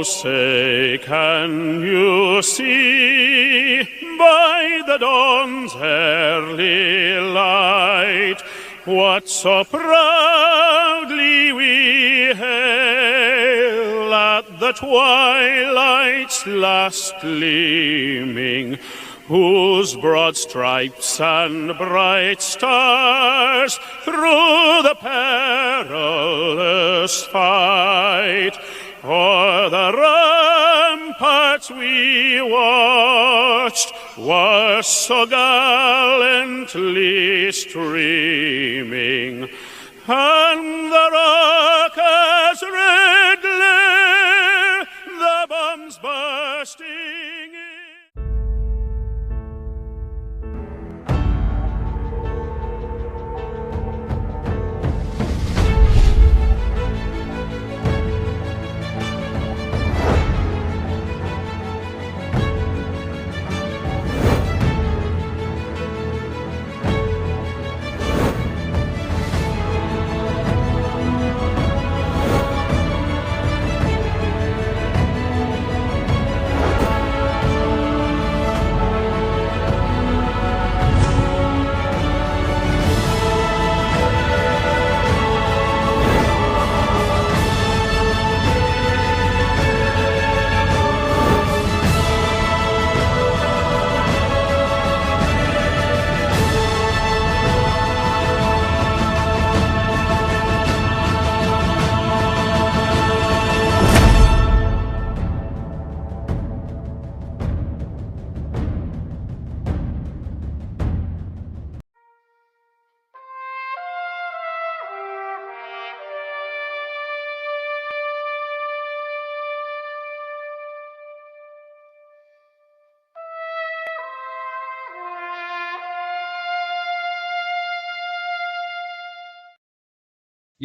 say, can you see by the dawn's early light what so proudly we hail at the twilight's last gleaming, whose broad stripes and bright stars through the perilous fight o'er the ramparts we watched were so gallantly streaming, and the rocket's red glare, the bombs bursting in.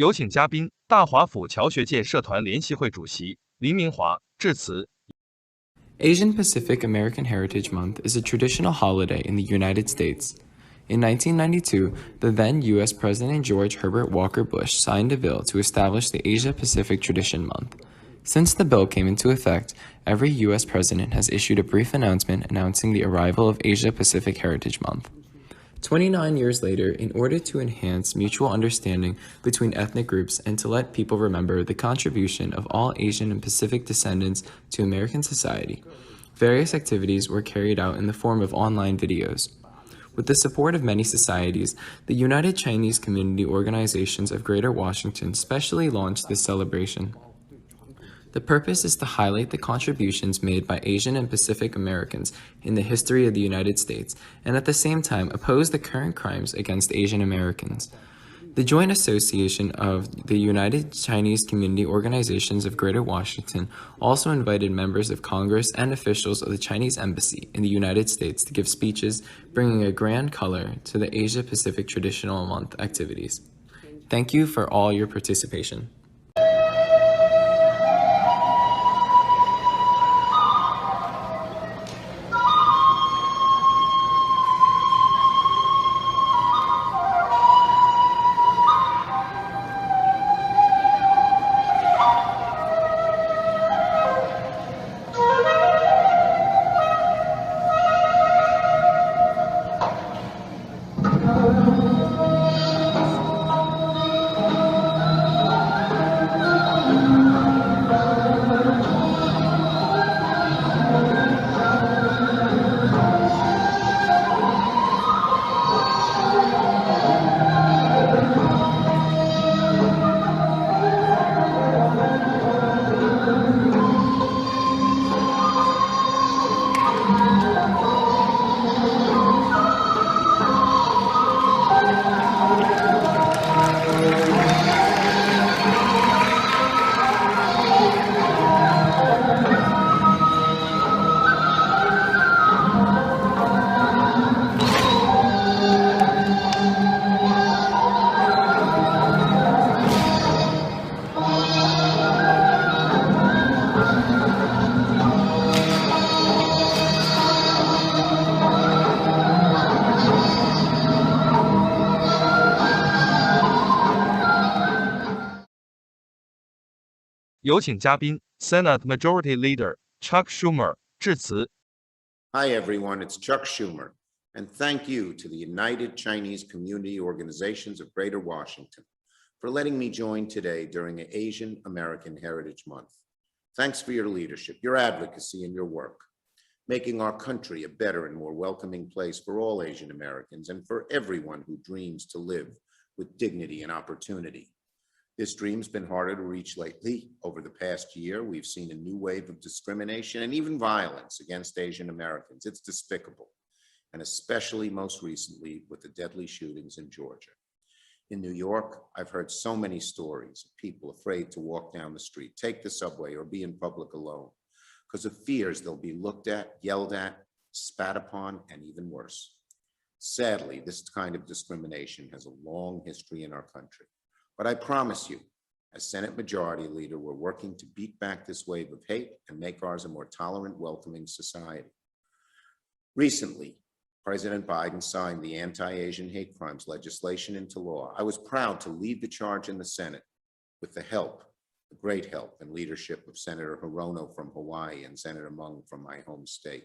有请嘉宾大华府侨学界社团联席会主席林明华致辞。Asian Pacific American Heritage Month is a traditional holiday in the United States. In 1992, the then U.S. President George Herbert Walker Bush signed a bill to establish the Asia Pacific Tradition Month. Since the bill came into effect, every U.S. president has issued a brief announcement announcing the arrival of Asia Pacific Heritage Month. 29 years later, in order to enhance mutual understanding between ethnic groups and to let people remember the contribution of all Asian and Pacific descendants to American society, various activities were carried out in the form of online videos. With the support of many societies, the United Chinese Community Organizations of Greater Washington specially launched this celebration. The purpose is to highlight the contributions made by Asian and Pacific Americans in the history of the United States, and at the same time oppose the current crimes against Asian Americans. The Joint Association of the United Chinese Community Organizations of Greater Washington also invited members of Congress and officials of the Chinese Embassy in the United States to give speeches, bringing a grand color to the Asia Pacific Traditional Month activities. Thank you for all your participation. 有请嘉宾 Senate Majority Leader Chuck Schumer 致辞。Hi, everyone. It's Chuck Schumer, and thank you to the United Chinese Community Organizations of Greater Washington for letting me join today during Asian American Heritage Month. Thanks for your leadership, your advocacy, and your work, making our country a better and more welcoming place for all Asian Americans and for everyone who dreams to live with dignity and opportunity. This dream's been harder to reach lately. Over the past year, we've seen a new wave of discrimination and even violence against Asian Americans. It's despicable, and especially most recently with the deadly shootings in Georgia. In New York, I've heard so many stories of people afraid to walk down the street, take the subway, or be in public alone because of fears they'll be looked at, yelled at, spat upon, and even worse. Sadly, this kind of discrimination has a long history in our country. But I promise you, as Senate Majority Leader, we're working to beat back this wave of hate and make ours a more tolerant, welcoming society. Recently, President Biden signed the anti-Asian hate crimes legislation into law. I was proud to lead the charge in the Senate with the great help and leadership of Senator Hirono from Hawaii and Senator Mung from my home state.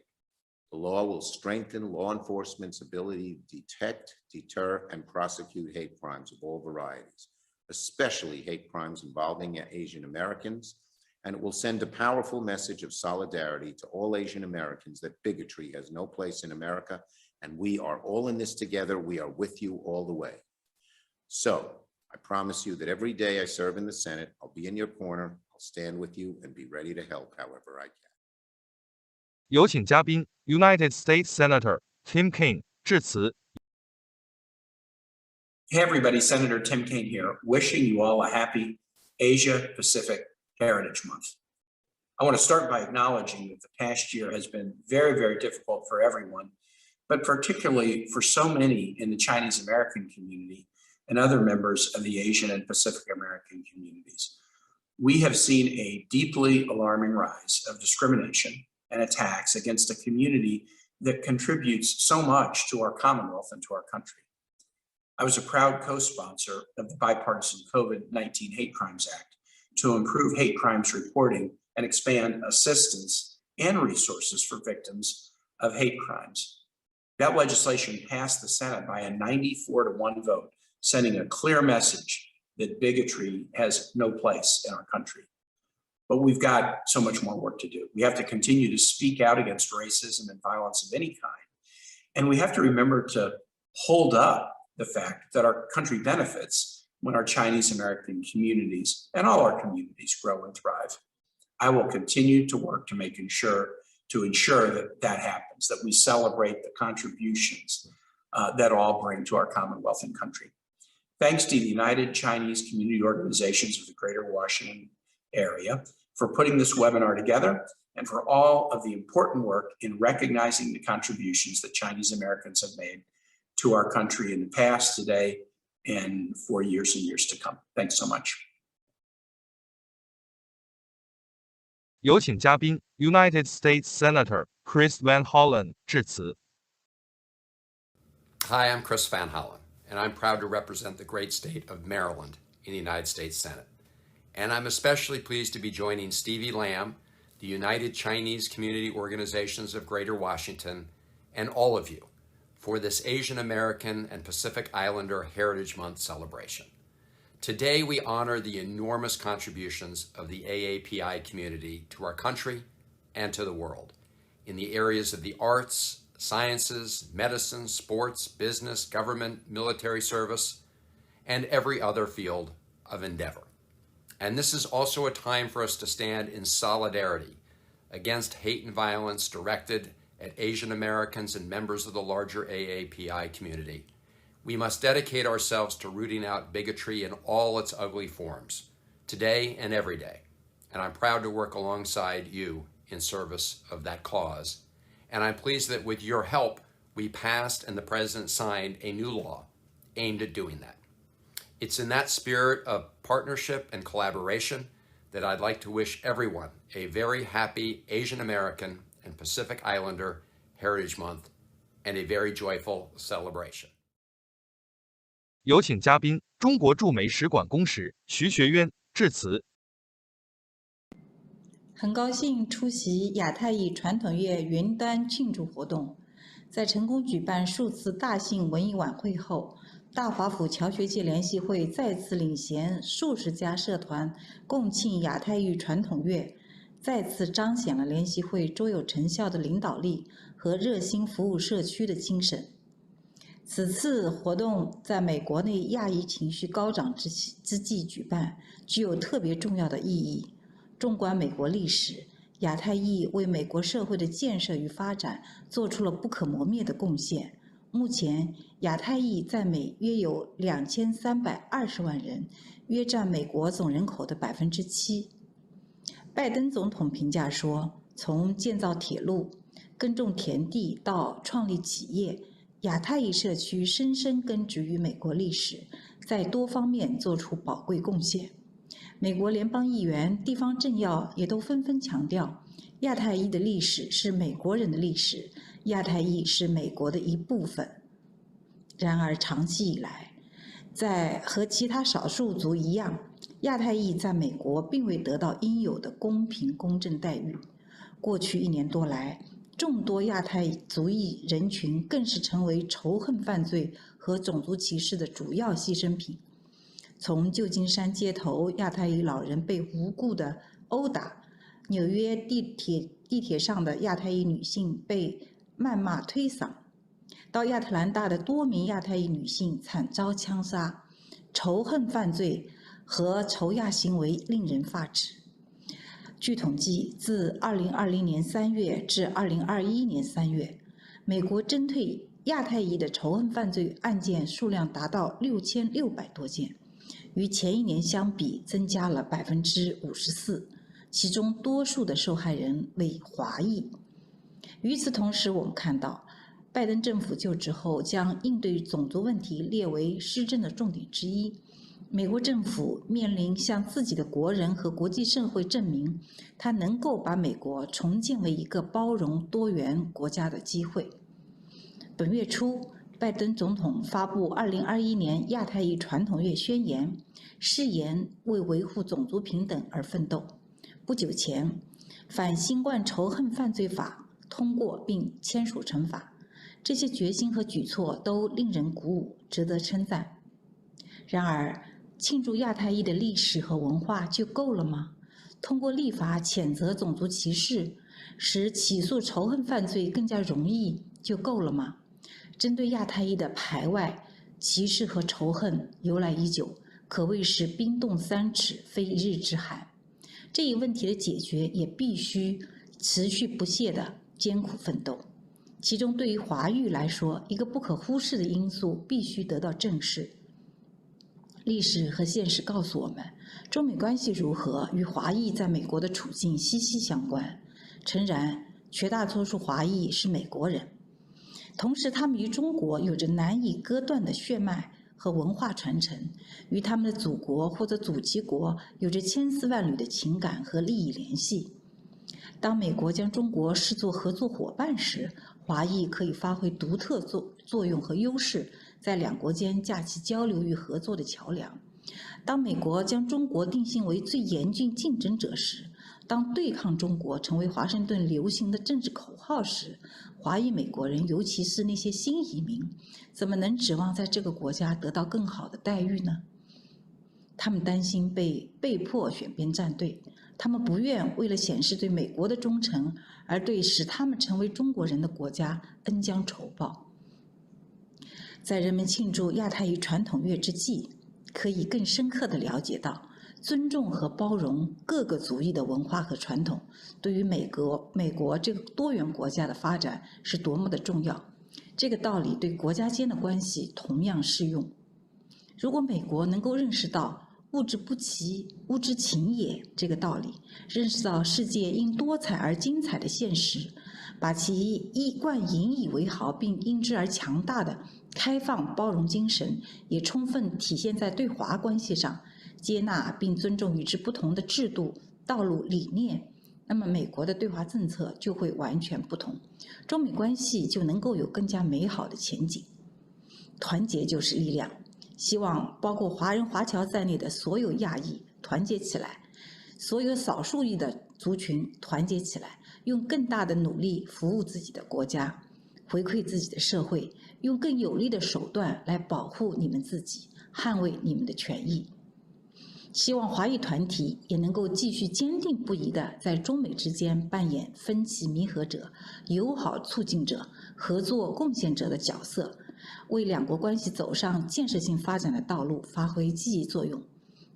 The law will strengthen law enforcement's ability to detect, deter, and prosecute hate crimes of all varieties, especially hate crimes involving Asian Americans, and it will send a powerful message of solidarity to all Asian Americans that bigotry has no place in America, and we are all in this together. We are with you all the way. So I promise you that every day I serve in the Senate, I'll be in your corner, I'll stand with you, and be ready to help however I can. 有请嘉宾 United States Senator Tim Kaine 致辞。Hey everybody, Senator Tim Kaine here, wishing you all a happy Asia Pacific Heritage Month. I want to start by acknowledging that the past year has been very, very difficult for everyone, but particularly for so many in the Chinese American community and other members of the Asian and Pacific American communities. We have seen a deeply alarming rise of discrimination and attacks against a community that contributes so much to our Commonwealth and to our country. I was a proud co-sponsor of the bipartisan COVID-19 Hate Crimes Act to improve hate crimes reporting and expand assistance and resources for victims of hate crimes. That legislation passed the Senate by a 94-1 vote, sending a clear message that bigotry has no place in our country. But we've got so much more work to do. We have to continue to speak out against racism and violence of any kind. And we have to remember to hold up the fact that our country benefits when our Chinese American communities and all our communities grow and thrive. I will continue to work to ensure that that happens, that we celebrate the contributions that all bring to our Commonwealth and country. Thanks to the United Chinese Community Organizations of the Greater Washington area for putting this webinar together and for all of the important work in recognizing the contributions that Chinese Americans have made to our country in the past, today, and for years and years to come. Thanks so much. 有请嘉宾 United States Senator Chris Van Hollen 致辞。Hi, I'm Chris Van Hollen, and I'm proud to represent the great state of Maryland in the United States Senate. And I'm especially pleased to be joining Stevie Lamb, the United Chinese Community Organizations of Greater Washington, and all of you for this Asian American and Pacific Islander Heritage Month celebration. Today, we honor the enormous contributions of the AAPI community to our country and to the world in the areas of the arts, sciences, medicine, sports, business, government, military service, and every other field of endeavor. And this is also a time for us to stand in solidarity against hate and violence directed at Asian Americans and members of the larger AAPI community. We must dedicate ourselves to rooting out bigotry in all its ugly forms, today and every day. And I'm proud to work alongside you in service of that cause. And I'm pleased that with your help, we passed and the President signed a new law aimed at doing that. It's in that spirit of partnership and collaboration that I'd like to wish everyone a very happy Asian American and Pacific Islander Heritage Month and a very joyful celebration. 有请嘉宾中国驻美使馆公使徐学渊致辞。很高兴出席亚太裔传统乐云端庆祝活动。在成功举办数次大型文艺晚会后，大华府侨学界联席会再次领衔数十家社团共庆亚太裔传统乐，再次彰显了联席会卓有成效的领导力和热心服务社区的精神。此次活动在美国内亚裔情绪高涨之际举办，具有特别重要的意义。纵观美国历史，亚太裔为美国社会的建设与发展做出了不可磨灭的贡献。目前，亚太裔在美约有2320万人，约占美国总人口的7%。拜登总统评价说，从建造铁路、耕种田地到创立企业，亚太裔社区深深根植于美国历史，在多方面做出宝贵贡献。美国联邦议员、地方政要也都纷纷强调，亚太裔的历史是美国人的历史，亚太裔是美国的一部分。然而，长期以来，在和其他少数族一样，亚太裔在美国并未得到应有的公平公正待遇。过去1年多来，众多亚太族裔人群更是成为仇恨犯罪和种族歧视的主要牺牲品。从旧金山街头亚太裔老人被无故的殴打，纽约地铁上的亚太裔女性被谩骂推搡，到亚特兰大的多名亚太裔女性惨遭枪杀，仇恨犯罪和仇亚行为令人发指。据统计，自2020年3月至2021年3月，美国针对亚太裔的仇恨犯罪案件数量达到6600多件，与前1年相比增加了54%，其中多数的受害人为华裔。与此同时，我们看到，拜登政府就职后将应对种族问题列为施政的重点之一。美国政府面临向自己的国人和国际社会证明，他能够把美国重建为一个包容多元国家的机会。本月初，拜登总统发布2021年亚太裔传统乐宣言，誓言为维护种族平等而奋斗。不久前，反新冠仇恨犯罪法通过并签署成法，这些决心和举措都令人鼓舞，值得称赞。然而，庆祝亚太裔的历史和文化就够了吗？通过立法谴责种族歧视，使起诉仇恨犯罪更加容易就够了吗？针对亚太裔的排外、歧视和仇恨由来已久，可谓是冰冻3尺，非一日之寒。这一问题的解决也必须持续不懈的艰苦奋斗。其中，对于华裔来说，一个不可忽视的因素必须得到正视。历史和现实告诉我们，中美关系如何与华裔在美国的处境息息相关。诚然，绝大多数华裔是美国人，同时他们与中国有着难以割断的血脉和文化传承，与他们的祖国或者祖籍国有着千丝万缕的情感和利益联系。当美国将中国视作合作伙伴时，华裔可以发挥独特作用和优势，在两国间架起交流与合作的桥梁。当美国将中国定性为最严峻竞争者时，当对抗中国成为华盛顿流行的政治口号时，华裔美国人，尤其是那些新移民，怎么能指望在这个国家得到更好的待遇呢？他们担心被迫选边站队，他们不愿为了显示对美国的忠诚而对使他们成为中国人的国家恩将仇报。在人们庆祝亚太裔传统乐之际，可以更深刻地了解到，尊重和包容各个族裔的文化和传统，对于美国这个多元国家的发展是多么的重要。这个道理对国家间的关系同样适用。如果美国能够认识到物质不齐，物之情也这个道理，认识到世界因多彩而精彩的现实，把其一贯引以为豪并因之而强大的开放包容精神也充分体现在对华关系上，接纳并尊重与之不同的制度、道路、理念，那么美国的对华政策就会完全不同，中美关系就能够有更加美好的前景。团结就是力量，希望包括华人华侨在内的所有亚裔团结起来，所有少数裔的族群团结起来，用更大的努力服务自己的国家，回馈自己的社会，用更有力的手段来保护你们自己，捍卫你们的权益。希望华裔团体也能够继续坚定不移地在中美之间扮演分歧弥合者、友好促进者、合作贡献者的角色，为两国关系走上建设性发展的道路发挥积极作用。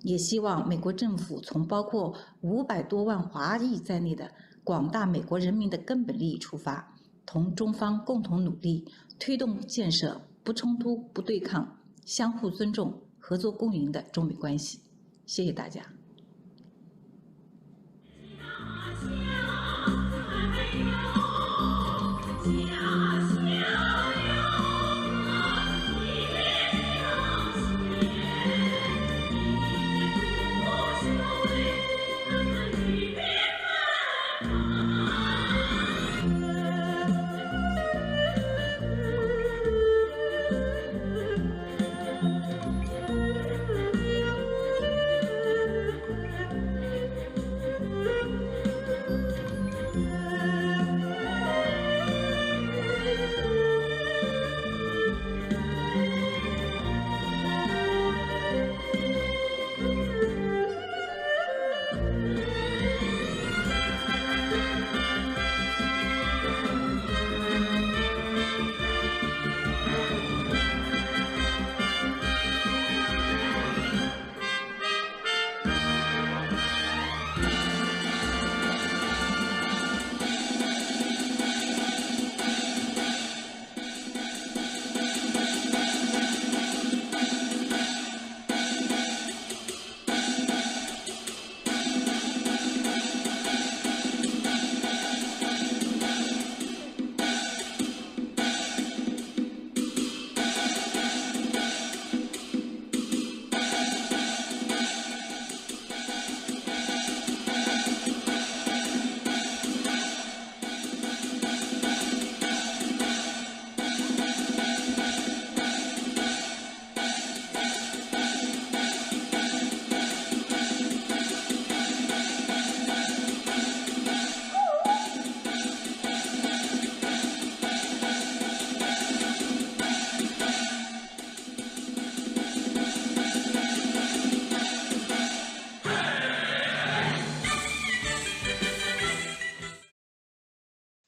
也希望美国政府从包括500多万华裔在内的广大美国人民的根本利益出发，同中方共同努力，推动建设不冲突、不对抗、相互尊重、合作共赢的中美关系。谢谢大家。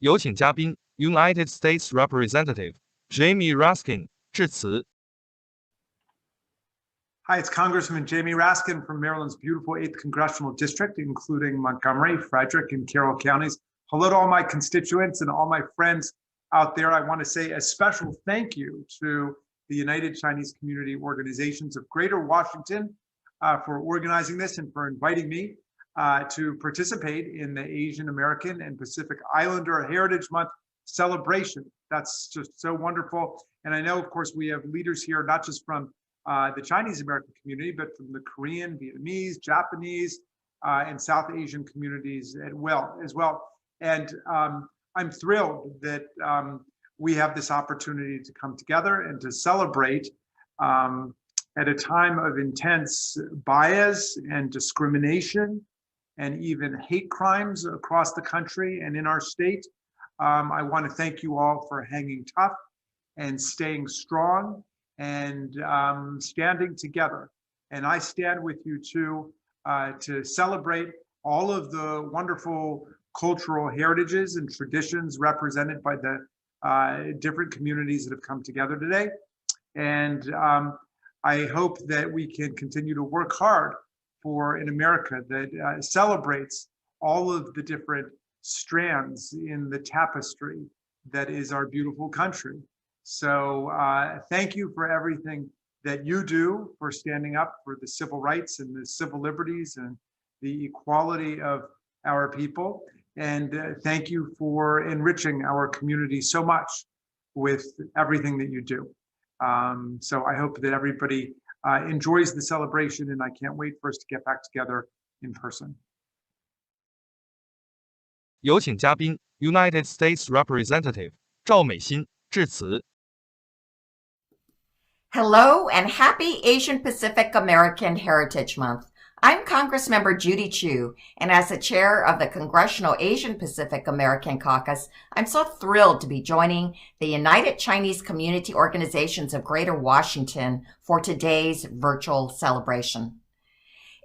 有请嘉宾 United States Representative Jamie Raskin 致辞。Hi, it's Congressman Jamie Raskin from Maryland's beautiful 8th Congressional District, including Montgomery, Frederick, and Carroll counties. Hello to all my constituents and all my friends out there. I want to say a special thank you to the United Chinese Community Organizations of Greater Washington for organizing this and for inviting me to participate in the Asian American and Pacific Islander Heritage Month celebration. That's just so wonderful. And I know, of course, we have leaders here, not just from the Chinese American community, but from the Korean, Vietnamese, Japanese, and South Asian communities as well. And I'm thrilled that we have this opportunity to come together and to celebrate at a time of intense bias and discrimination and even hate crimes across the country and in our state. I want to thank you all for hanging tough and staying strong and standing together. And I stand with you too to celebrate all of the wonderful cultural heritages and traditions represented by the different communities that have come together today. And I hope that we can continue to work hard for an America that celebrates all of the different strands in the tapestry that is our beautiful country. So thank you for everything that you do for standing up for the civil rights and the civil liberties and the equality of our people. And thank you for enriching our community so much with everything that you do. So I hope that everybody enjoys the celebration, and I can't wait for us to get back together in person. 有请嘉宾 United States Representative 赵美心致辞。Hello and happy Asian Pacific American Heritage Month. I'm Congressmember Judy Chu, and as the chair of the Congressional Asian Pacific American Caucus, I'm so thrilled to be joining the United Chinese Community Organizations of Greater Washington for today's virtual celebration.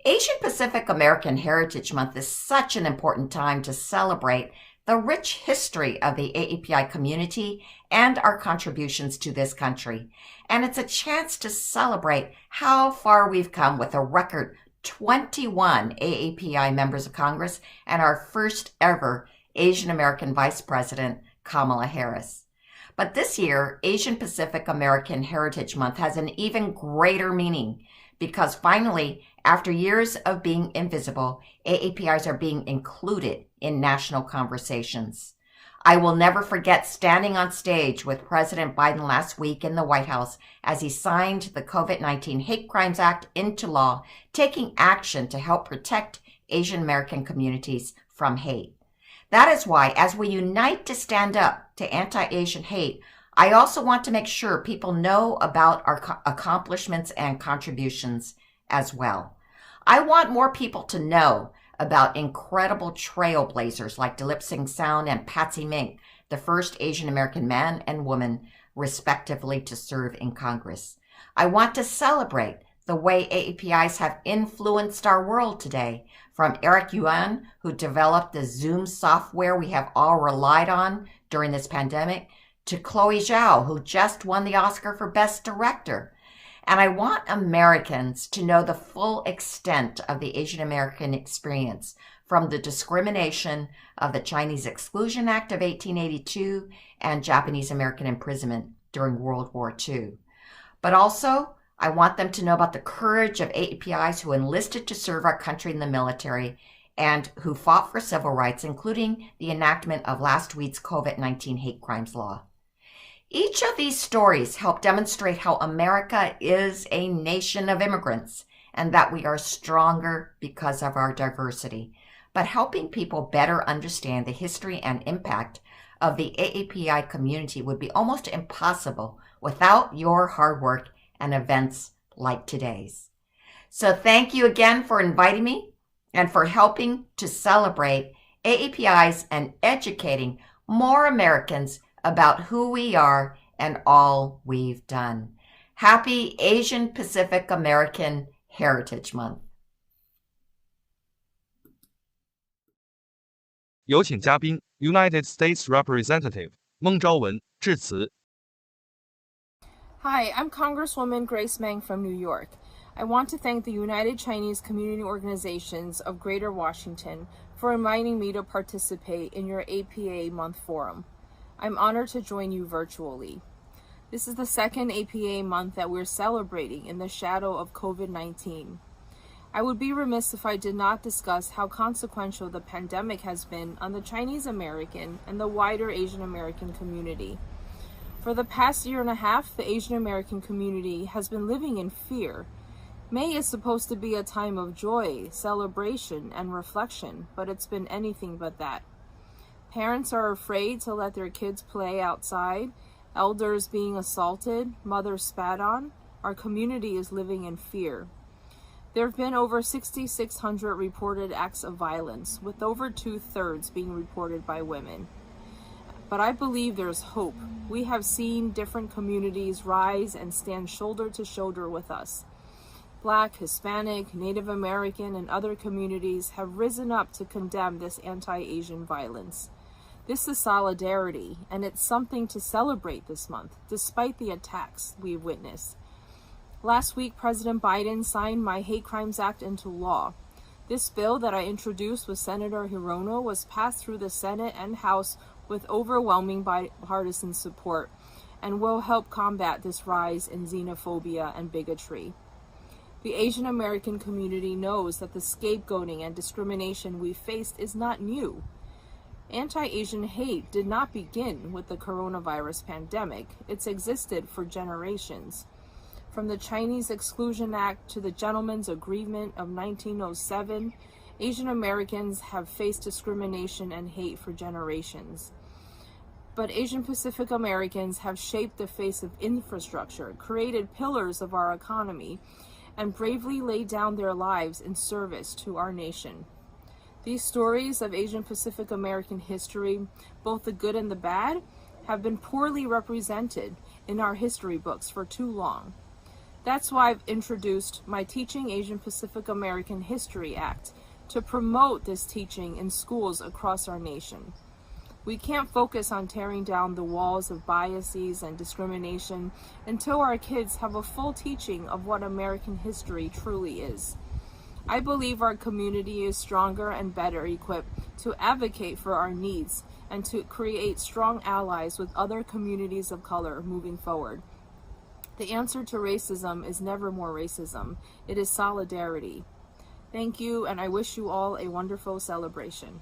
Asian Pacific American Heritage Month is such an important time to celebrate the rich history of the AAPI community and our contributions to this country. And it's a chance to celebrate how far we've come with a record 21 AAPI members of Congress and our first ever Asian American Vice President, Kamala Harris. But this year, Asian Pacific American Heritage Month has an even greater meaning because finally, after years of being invisible, AAPIs are being included in national conversations. I will never forget standing on stage with President Biden last week in the White House as he signed the COVID-19 Hate Crimes Act into law, taking action to help protect Asian American communities from hate. That is why, as we unite to stand up to anti-Asian hate, I also want to make sure people know about our accomplishments and contributions as well. I want more people to know about incredible trailblazers like Dilip Singh Sound and Patsy Mink, the first Asian American man and woman, respectively, to serve in Congress. I want to celebrate the way AAPIs have influenced our world today, from Eric Yuan, who developed the Zoom software we have all relied on during this pandemic, to Chloe Zhao, who just won the Oscar for Best Director. And I want Americans to know the full extent of the Asian American experience, from the discrimination of the Chinese Exclusion Act of 1882 and Japanese American imprisonment during World War II. But also, I want them to know about the courage of AAPIs who enlisted to serve our country in the military and who fought for civil rights, including the enactment of last week's COVID-19 hate crimes law. Each of these stories help demonstrate how America is a nation of immigrants and that we are stronger because of our diversity. But helping people better understand the history and impact of the AAPI community would be almost impossible without your hard work and events like today's. So thank you again for inviting me and for helping to celebrate AAPIs and educating more Americans about who we are and all we've done. Happy Asian Pacific American Heritage Month. 有请嘉宾 United States Representative 孟昭文致辞。Hi, I'm Congresswoman Grace Meng from New York. I want to thank the United Chinese Community Organizations of Greater Washington for inviting me to participate in your APA Month Forum. I'm honored to join you virtually. This is the second APA month that we're celebrating in the shadow of COVID-19. I would be remiss if I did not discuss how consequential the pandemic has been on the Chinese American and the wider Asian American community. For the past year and a half, the Asian American community has been living in fear. May is supposed to be a time of joy, celebration, and reflection, but it's been anything but that. Parents are afraid to let their kids play outside, elders being assaulted, mothers spat on. Our community is living in fear. There have been over 6,600 reported acts of violence, with over 2/3 being reported by women. But I believe there's hope. We have seen different communities rise and stand shoulder to shoulder with us. Black, Hispanic, Native American, and other communities have risen up to condemn this anti-Asian violence. This is solidarity, and it's something to celebrate this month, despite the attacks we've witnessed. Last week, President Biden signed my Hate Crimes Act into law. This bill that I introduced with Senator Hirono was passed through the Senate and House with overwhelming bipartisan support and will help combat this rise in xenophobia and bigotry. The Asian American community knows that the scapegoating and discrimination we faced is not new. Anti-Asian hate did not begin with the coronavirus pandemic. It's existed for generations. From the Chinese Exclusion Act to the Gentleman's Agreement of 1907, Asian Americans have faced discrimination and hate for generations. But Asian Pacific Americans have shaped the face of infrastructure, created pillars of our economy, and bravely laid down their lives in service to our nation. These stories of Asian Pacific American history, both the good and the bad, have been poorly represented in our history books for too long. That's why I've introduced my Teaching Asian Pacific American History Act to promote this teaching in schools across our nation. We can't focus on tearing down the walls of biases and discrimination until our kids have a full teaching of what American history truly is. I believe our community is stronger and better equipped to advocate for our needs and to create strong allies with other communities of color moving forward. The answer to racism is never more racism. It is solidarity. Thank you, and I wish you all a wonderful celebration.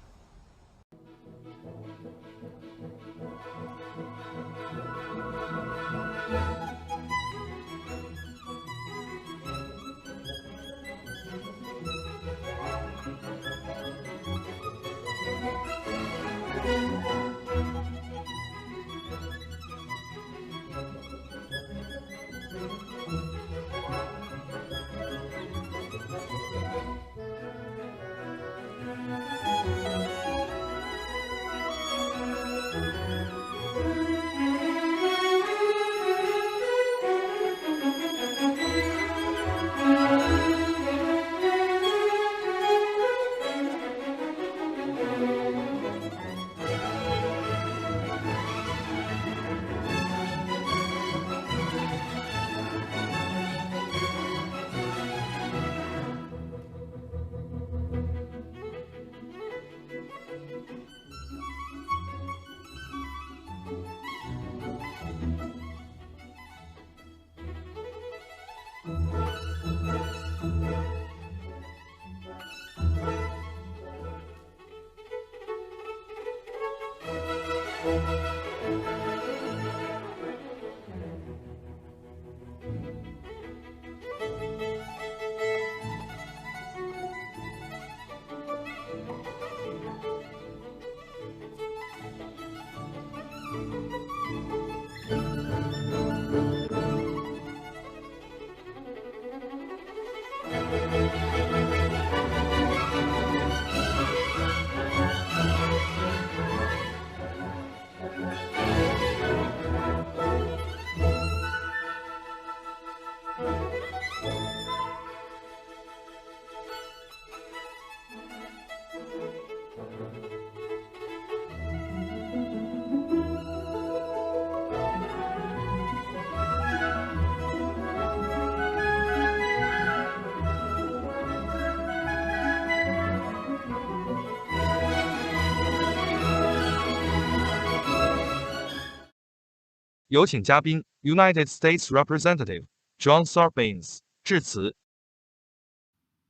有请嘉宾 United States Representative John Sarbanes 致辞。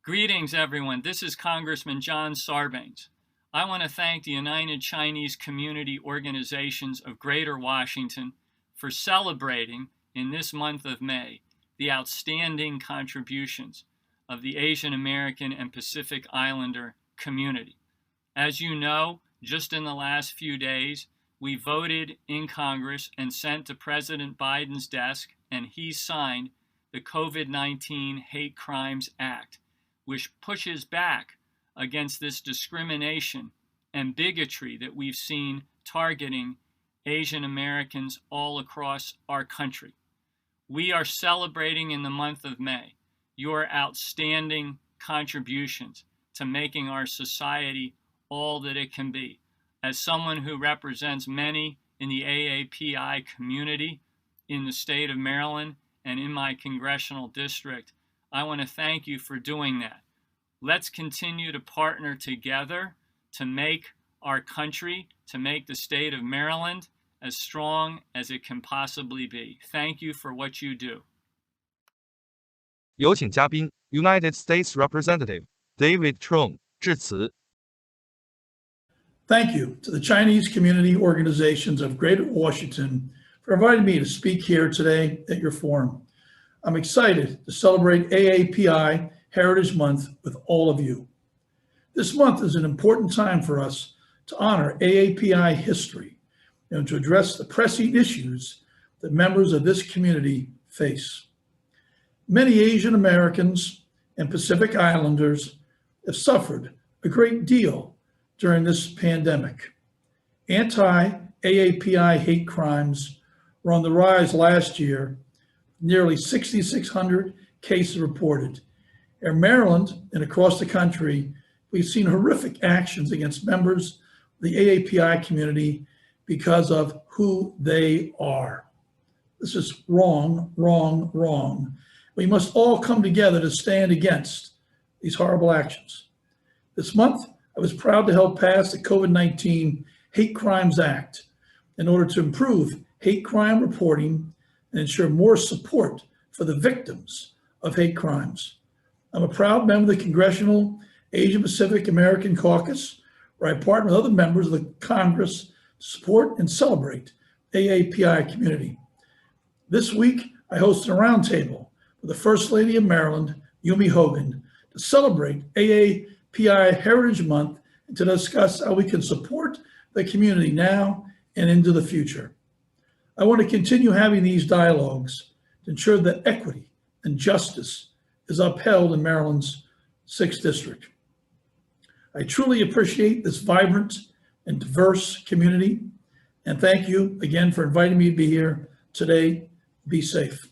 Greetings, everyone. This is Congressman John Sarbanes. I want to thank the United Chinese Community Organizations of Greater Washington for celebrating in this month of May the outstanding contributions of the Asian American and Pacific Islander community. As you know, just in the last few days, we voted in Congress and sent to President Biden's desk, and he signed the COVID-19 Hate Crimes Act, which pushes back against this discrimination and bigotry that we've seen targeting Asian Americans all across our country. We are celebrating in the month of May your outstanding contributions to making our society all that it can be. As someone who represents many in the AAPI community in the state of Maryland and in my congressional district, I want to thank you for doing that. Let's continue to partner together to make our country, to make the state of Maryland as strong as it can possibly be. Thank you for what you do. 有请嘉宾 United States Representative David Trung 致辞。Thank you to the Chinese community organizations of Greater Washington for inviting me to speak here today at your forum. I'm excited to celebrate AAPI Heritage Month with all of you. This month is an important time for us to honor AAPI history and to address the pressing issues that members of this community face. Many Asian Americans and Pacific Islanders have suffered a great deal during this pandemic. Anti-AAPI hate crimes were on the rise last year, nearly 6,600 cases reported. In Maryland and across the country, we've seen horrific actions against members of the AAPI community because of who they are. This is wrong, wrong, wrong. We must all come together to stand against these horrible actions. This month, I was proud to help pass the COVID-19 Hate Crimes Act in order to improve hate crime reporting and ensure more support for the victims of hate crimes. I'm a proud member of the Congressional Asian Pacific American Caucus, where I partner with other members of the Congress to support and celebrate the AAPI community. This week, I hosted a roundtable with the First Lady of Maryland, Yumi Hogan, to celebrate AAPI Heritage Month and to discuss how we can support the community now and into the future. I want to continue having these dialogues to ensure that equity and justice is upheld in Maryland's 6th District. I truly appreciate this vibrant and diverse community, and thank you again for inviting me to be here today. Be safe.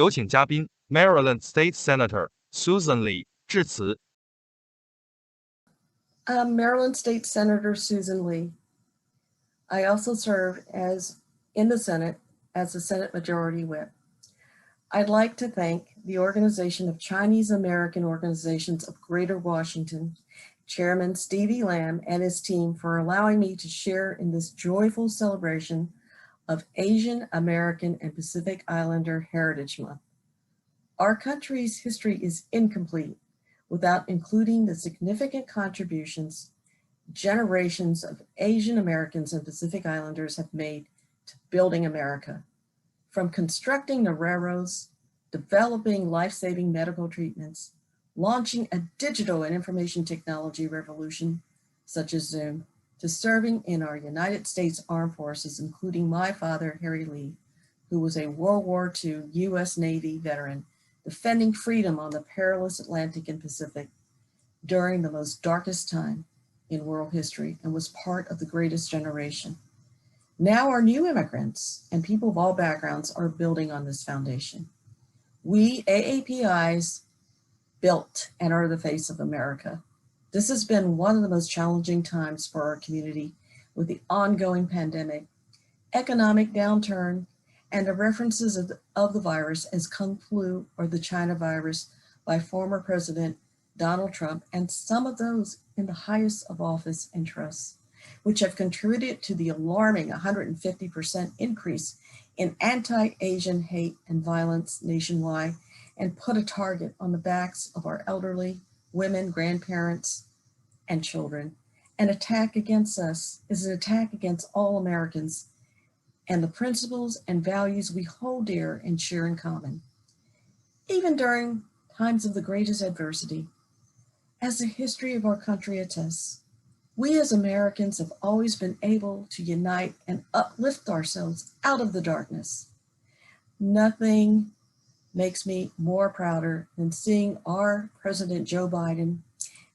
有请嘉宾 Maryland State Senator Susan Lee 致辞。I'm Maryland State Senator Susan Lee. I also serve in the Senate as the Senate Majority Whip. I'd like to thank the Organization of Chinese American Organizations of Greater Washington, Chairman Stevie Lamb and his team for allowing me to share in this joyful celebration of Asian American and Pacific Islander Heritage Month. Our country's history is incomplete without including the significant contributions generations of Asian Americans and Pacific Islanders have made to building America. From constructing the railroads, developing life-saving medical treatments, launching a digital and information technology revolution such as Zoom, to serving in our United States Armed Forces, including my father, Harry Lee, who was a World War II U.S. Navy veteran, defending freedom on the perilous Atlantic and Pacific during the most darkest time in world history and was part of the greatest generation. Now our new immigrants and people of all backgrounds are building on this foundation. We AAPIs built and are the face of America. This has been one of the most challenging times for our community with the ongoing pandemic, economic downturn, and the references of the virus as Kung Flu or the China virus by former President Donald Trump and some of those in the highest of office and trust, which have contributed to the alarming 150% increase in anti-Asian hate and violence nationwide and put a target on the backs of our elderly, women, grandparents, and children. An attack against us is an attack against all Americans and the principles and values we hold dear and share in common. Even during times of the greatest adversity, as the history of our country attests, we as Americans have always been able to unite and uplift ourselves out of the darkness. Nothing makes me more prouder than seeing our President Joe Biden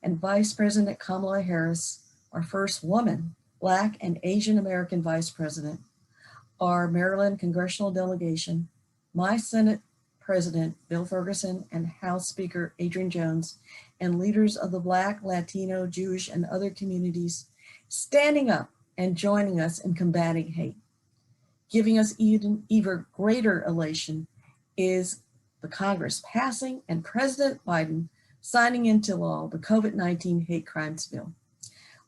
and Vice President Kamala Harris, our first woman, Black and Asian American Vice President, our Maryland congressional delegation, my Senate President Bill Ferguson, and House Speaker Adrian Jones, and leaders of the Black, Latino, Jewish, and other communities standing up and joining us in combating hate. Giving us even greater elation is the Congress passing and President Biden signing into law the COVID-19 hate crimes bill.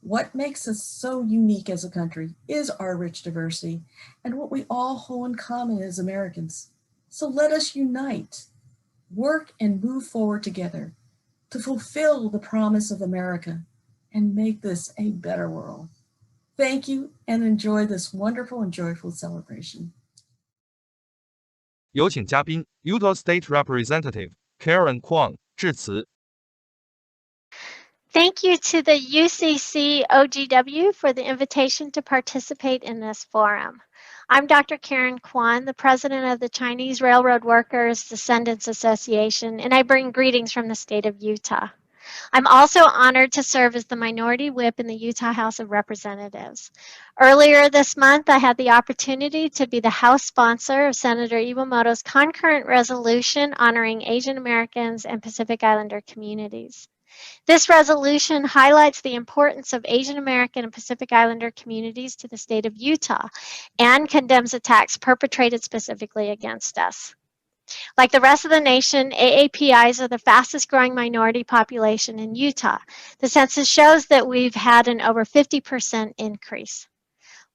What makes us so unique as a country is our rich diversity and what we all hold in common as Americans. So let us unite, work and move forward together to fulfill the promise of America and make this a better world. Thank you and enjoy this wonderful and joyful celebration. 有请嘉宾 Utah State Representative Karen Kwong 致辞。Thank you to the UCCGW for the invitation to participate in this forum. I'm Dr. Karen Kwan, the president of the Chinese Railroad Workers Descendants Association, and I bring greetings from the state of Utah. I'm also honored to serve as the minority whip in the Utah House of Representatives. Earlier this month, I had the opportunity to be the House sponsor of Senator Iwamoto's concurrent resolution honoring Asian Americans and Pacific Islander communities. This resolution highlights the importance of Asian American and Pacific Islander communities to the state of Utah and condemns attacks perpetrated specifically against us. Like the rest of the nation, AAPIs are the fastest growing minority population in Utah. The census shows that we've had an over 50% increase.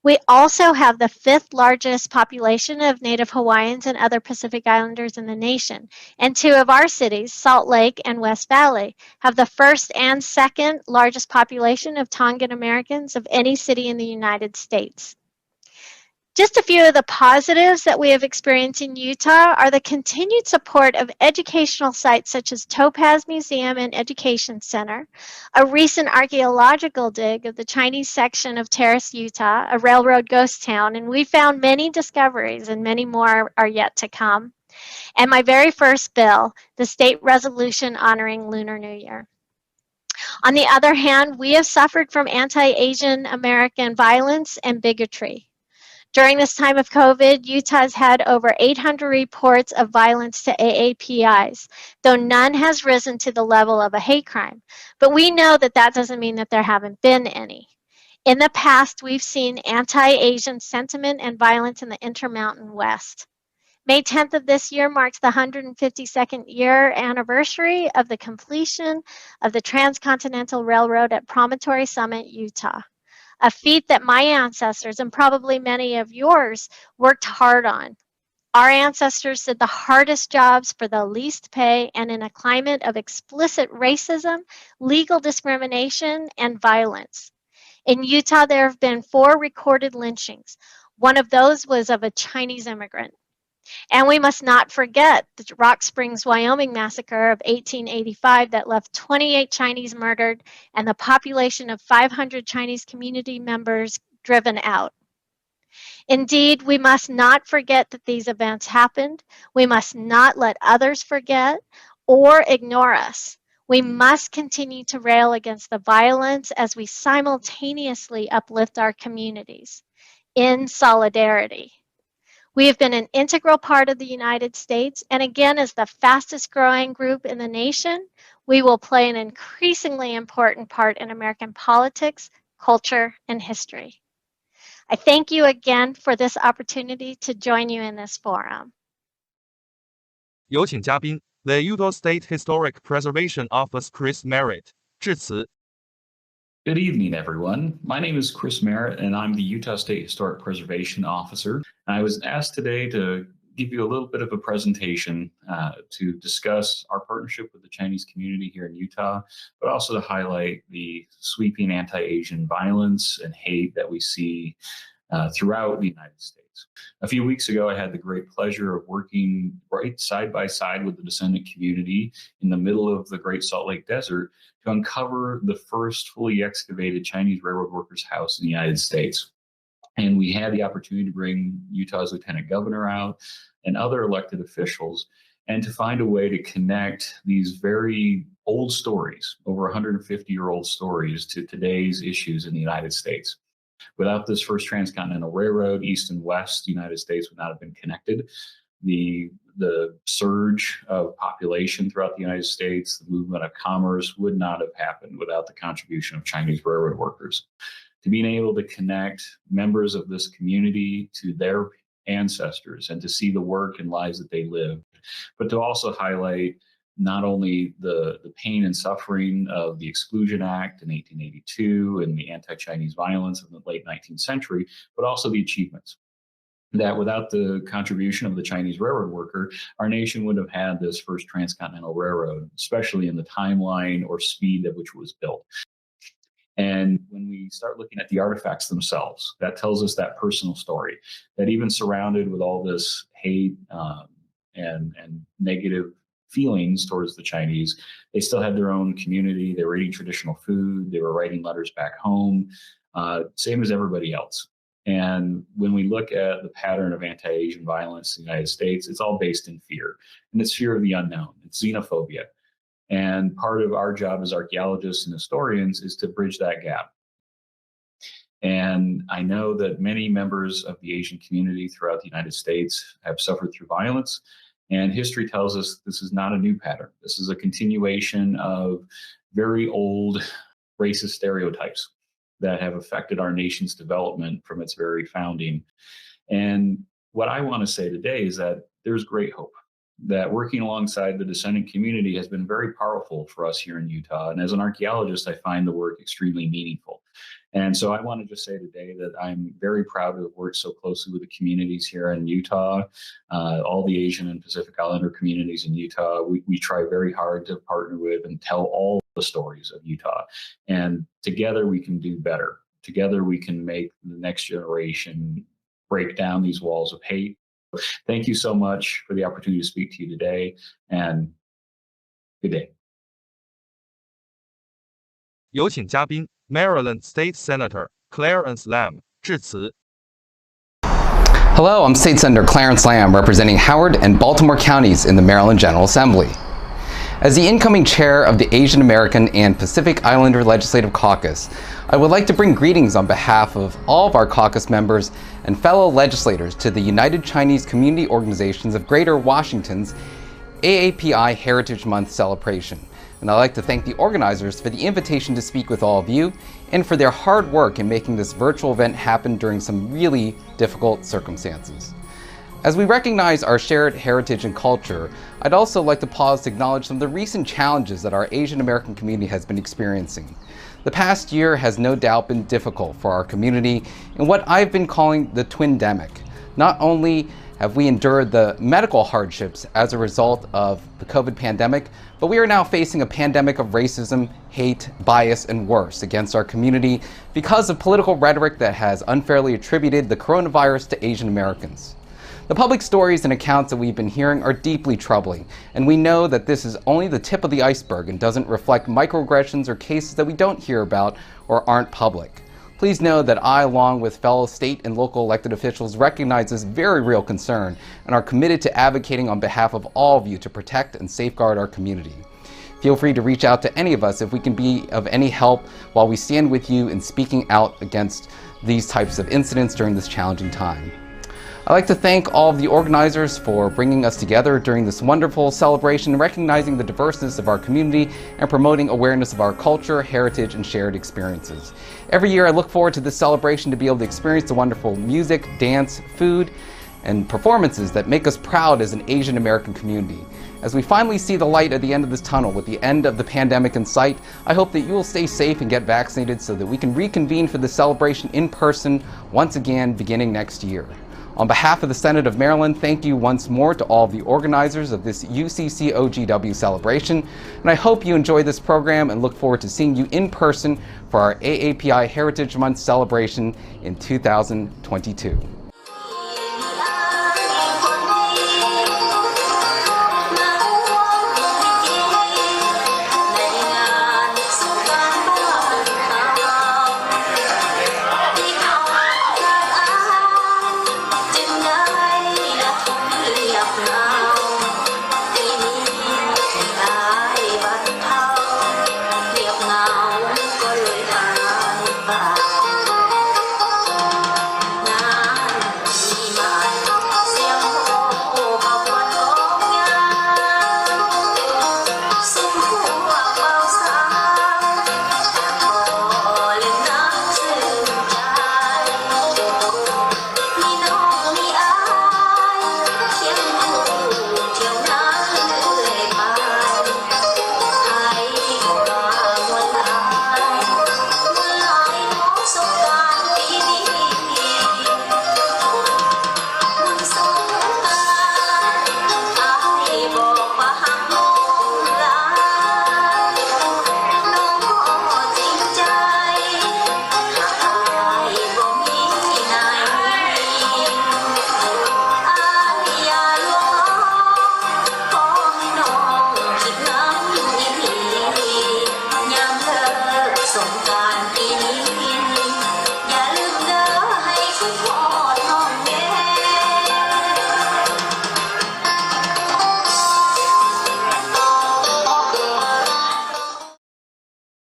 We also have the 5th largest population of Native Hawaiians and other Pacific Islanders in the nation. And 2 of our cities, Salt Lake and West Valley, have the 1st and 2nd largest population of Tongan Americans of any city in the United States. Just a few of the positives that we have experienced in Utah are the continued support of educational sites such as Topaz Museum and Education Center, a recent archaeological dig of the Chinese section of Terrace, Utah, a railroad ghost town, and we found many discoveries and many more are yet to come. And my very first bill, the state resolution honoring Lunar New Year. On the other hand, we have suffered from anti-Asian American violence and bigotry. During this time of COVID, Utah's had over 800 reports of violence to AAPIs, though none has risen to the level of a hate crime. But we know that that doesn't mean that there haven't been any. In the past, we've seen anti-Asian sentiment and violence in the Intermountain West. May 10th of this year marks the 152nd year anniversary of the completion of the Transcontinental Railroad at Promontory Summit, Utah. A feat that my ancestors, and probably many of yours, worked hard on. Our ancestors did the hardest jobs for the least pay and in a climate of explicit racism, legal discrimination, and violence. In Utah, there have been 4 recorded lynchings. One of those was of a Chinese immigrant. And we must not forget the Rock Springs, Wyoming massacre of 1885 that left 28 Chinese murdered and the population of 500 Chinese community members driven out. Indeed, we must not forget that these events happened. We must not let others forget or ignore us. We must continue to rail against the violence as we simultaneously uplift our communities in solidarity. We have been an integral part of the United States, and again, as the fastest growing group in the nation, we will play an increasingly important part in American politics, culture, and history. I thank you again for this opportunity to join you in this forum. 有请嘉宾 The Utah State Historic Preservation Office Chris Merritt 致辞。Good evening, everyone. My name is Chris Merritt, and I'm the Utah State Historic Preservation Officer. I was asked today to give you a little bit of a presentation to discuss our partnership with the Chinese community here in Utah, but also to highlight the sweeping anti-Asian violence and hate that we see throughout the United States. States. A few weeks ago, I had the great pleasure of working right side by side with the descendant community in the middle of the Great Salt Lake Desert to uncover the first fully excavated Chinese railroad workers' house in the United States. And we had the opportunity to bring Utah's lieutenant governor out and other elected officials, and to find a way to connect these very old stories, over 150-year-old stories, to today's issues in the United States. Without this first transcontinental railroad, East and West United States would not have been connected. The surge of population throughout the United States, the movement of commerce would not have happened without the contribution of Chinese railroad workers. To being able to connect members of this community to their ancestors and to see the work and lives that they lived, but to also highlight not only the pain and suffering of the Exclusion Act in 1882 and the anti-Chinese violence of the late 19th century, but also the achievements. That without the contribution of the Chinese railroad worker, our nation would have had this first transcontinental railroad, especially in the timeline or speed at which it was built. And when we start looking at the artifacts themselves, that tells us that personal story, that even surrounded with all this hate and negative feelings towards the Chinese, they still had their own community. They were eating traditional food. They were writing letters back home, same as everybody else. And when we look at the pattern of anti-Asian violence in the United States, it's all based in fear. And it's fear of the unknown. It's xenophobia. And part of our job as archaeologists and historians is to bridge that gap. And I know that many members of the Asian community throughout the United States have suffered through violence. And history tells us this is not a new pattern. This is a continuation of very old racist stereotypes that have affected our nation's development from its very founding. And what I want to say today is that there's great hope, that working alongside the descendant community has been very powerful for us here in Utah. And as an archaeologist, I find the work extremely meaningful. And so I want to just say today that I'm very proud to have worked so closely with the communities here in Utah, all the Asian and Pacific Islander communities in Utah. We try very hard to partner with and tell all the stories of Utah. And together we can do better. Together we can make the next generation break down these walls of hate. Thank you so much for the opportunity to speak to you today, and good day. 有请嘉宾 Maryland State Senator Clarence Lam 致辞。 Hello, I'm State Senator Clarence Lam, representing Howard and Baltimore counties in the Maryland General Assembly. As the incoming chair of the Asian American and Pacific Islander Legislative Caucus, I would like to bring greetings on behalf of all of our caucus members and fellow legislators to the United Chinese Community Organizations of Greater Washington's AAPI Heritage Month celebration. And I'd like to thank the organizers for the invitation to speak with all of you and for their hard work in making this virtual event happen during some really difficult circumstances. As we recognize our shared heritage and culture, I'd also like to pause to acknowledge some of the recent challenges that our Asian American community has been experiencing. The past year has no doubt been difficult for our community in what I've been calling the twindemic. Not only have we endured the medical hardships as a result of the COVID pandemic, but we are now facing a pandemic of racism, hate, bias, and worse against our community because of political rhetoric that has unfairly attributed the coronavirus to Asian Americans. The public stories and accounts that we've been hearing are deeply troubling, and we know that this is only the tip of the iceberg and doesn't reflect microaggressions or cases that we don't hear about or aren't public. Please know that I, along with fellow state and local elected officials, recognize this very real concern and are committed to advocating on behalf of all of you to protect and safeguard our community. Feel free to reach out to any of us if we can be of any help while we stand with you in speaking out against these types of incidents during this challenging time. I'd like to thank all of the organizers for bringing us together during this wonderful celebration, recognizing the diverseness of our community and promoting awareness of our culture, heritage, and shared experiences. Every year I look forward to this celebration to be able to experience the wonderful music, dance, food, and performances that make us proud as an Asian American community. As we finally see the light at the end of this tunnel with the end of the pandemic in sight, I hope that you will stay safe and get vaccinated so that we can reconvene for the celebration in person once again beginning next year. On behalf of the Senate of Maryland, thank you once more to all of the organizers of this UCCGW celebration, and I hope you enjoy this program and look forward to seeing you in person for our AAPI Heritage Month celebration in 2022.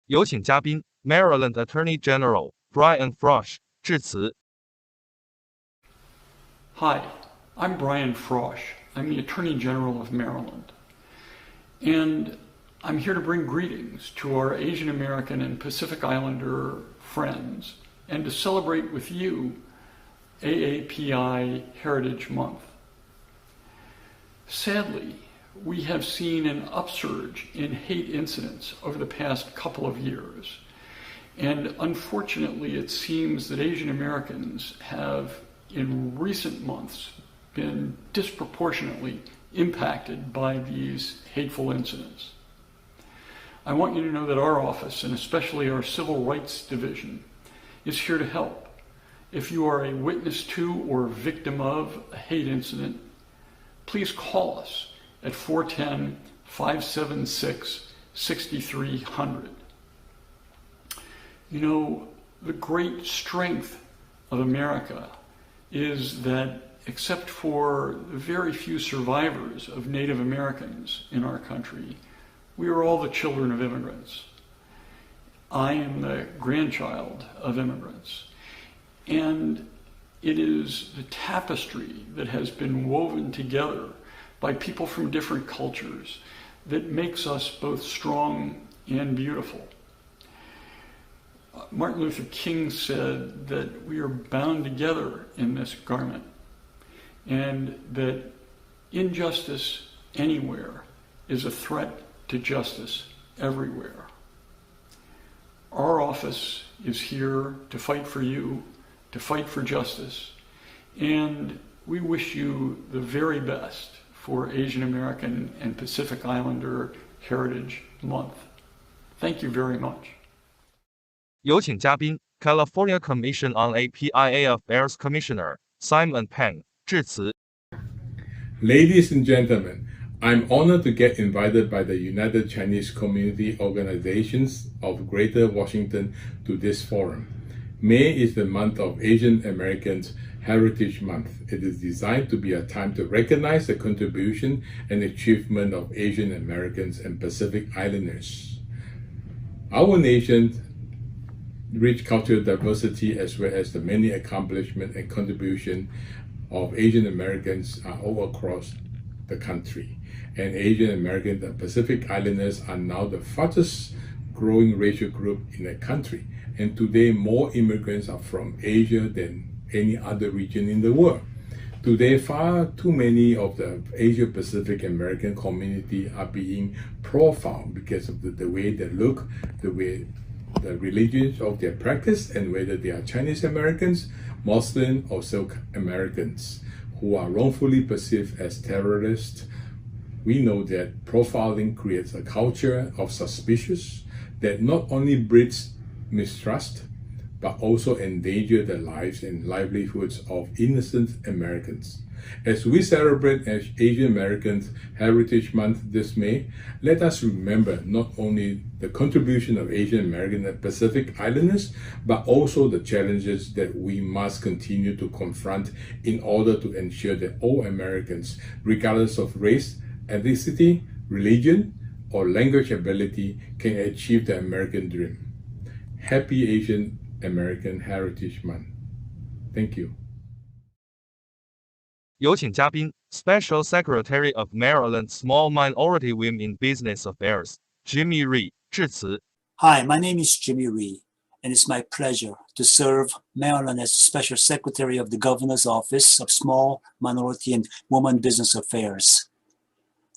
有请嘉宾 Maryland Attorney General Brian Frosh 致辞。Hi, I'm Brian Frosh. I'm the Attorney General of Maryland. And I'm here to bring greetings to our Asian American and Pacific Islander friends and to celebrate with you AAPI Heritage Month. Sadly, we have seen an upsurge in hate incidents over the past couple of years. And unfortunately, it seems that Asian Americans have, in recent months, been disproportionately impacted by these hateful incidents. I want you to know that our office, and especially our Civil Rights Division, is here to help. If you are a witness to or victim of a hate incident, please call us at 410-576-6300. You know, the great strength of America is that, except for the very few survivors of Native Americans in our country, we are all the children of immigrants. I am the grandchild of immigrants. And it is the tapestry that has been woven together by people from different cultures that makes us both strong and beautiful. Martin Luther King said that we are bound together in this garment, and that injustice anywhere is a threat to justice everywhere. Our office is here to fight for you, to fight for justice, and we wish you the very best for Asian American and Pacific Islander Heritage Month. Thank you very much. 有请嘉宾 California Commission on API Affairs Commissioner Simon Peng 致辞。Ladies and gentlemen, I'm honored to get invited by the United Chinese Community Organizations of Greater Washington to this forum. May is the month of Asian Americans Heritage Month. It is designed to be a time to recognize the contribution and achievement of Asian Americans and Pacific Islanders. Our nation's rich cultural diversity, as well as the many accomplishments and contributions of Asian Americans, are all across the country. And Asian Americans and Pacific Islanders are now the fastest growing racial group in the country. And today, more immigrants are from Asia than any other region in the world. Today, far too many of the Asia Pacific American community are being profiled because of the way they look, the way the religions of their practice, and whether they are Chinese Americans, Muslim, or Silk Americans who are wrongfully perceived as terrorists. We know that profiling creates a culture of suspicion that not only breeds mistrust, but also endanger the lives and livelihoods of innocent Americans. As we celebrate Asian Americans Heritage Month this May, let us remember not only the contribution of Asian American and Pacific Islanders, but also the challenges that we must continue to confront in order to ensure that all Americans, regardless of race, ethnicity, religion, or language ability, can achieve the American dream. Happy Asian American Heritage Month. Thank you. 有请嘉宾 Special Secretary of Maryland Small Minority Women in Business Affairs Jimmy Rhee 致辞。 Hi, my name is Jimmy Rhee, and it's my pleasure to serve Maryland as Special Secretary of the Governor's Office of Small Minority and Women Business Affairs.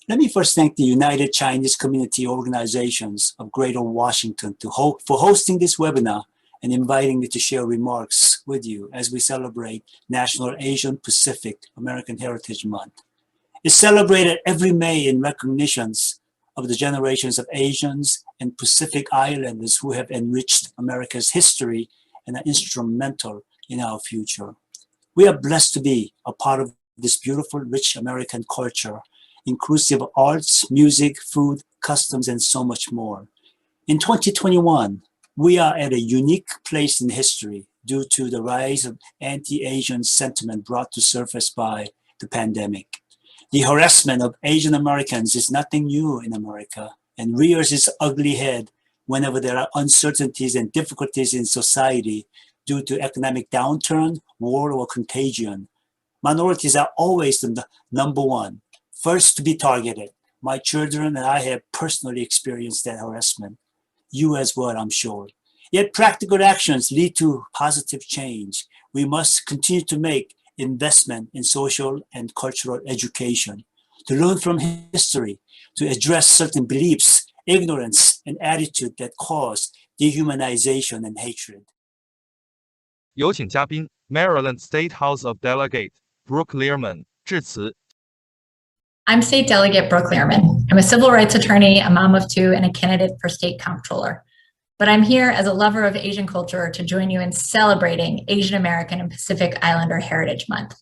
Let me first thank the United Chinese Community Organizations of Greater Washington for hosting this webinar and inviting me to share remarks with you as we celebrate National Asian Pacific American Heritage Month. It's celebrated every May in recognitions of the generations of Asians and Pacific Islanders who have enriched America's history and are instrumental in our future. We are blessed to be a part of this beautiful, rich American culture, inclusive of arts, music, food, customs, and so much more. In 2021, we are at a unique place in history due to the rise of anti-Asian sentiment brought to surface by the pandemic. The harassment of Asian Americans is nothing new in America and rears its ugly head whenever there are uncertainties and difficulties in society due to economic downturn, war, or contagion. Minorities are always the number one, first to be targeted. My children and I have personally experienced that harassment. You as well, I'm sure. Yet practical actions lead to positive change. We must continue to make investment in social and cultural education, to learn from history, to address certain beliefs, ignorance, and attitude that cause dehumanization and hatred. 有请嘉宾 Maryland State House of Delegate Brooke Learman 致辞。I'm State Delegate Brooke Learman. I'm a civil rights attorney, a mom of two, and a candidate for state comptroller. But I'm here as a lover of Asian culture to join you in celebrating Asian American and Pacific Islander Heritage Month.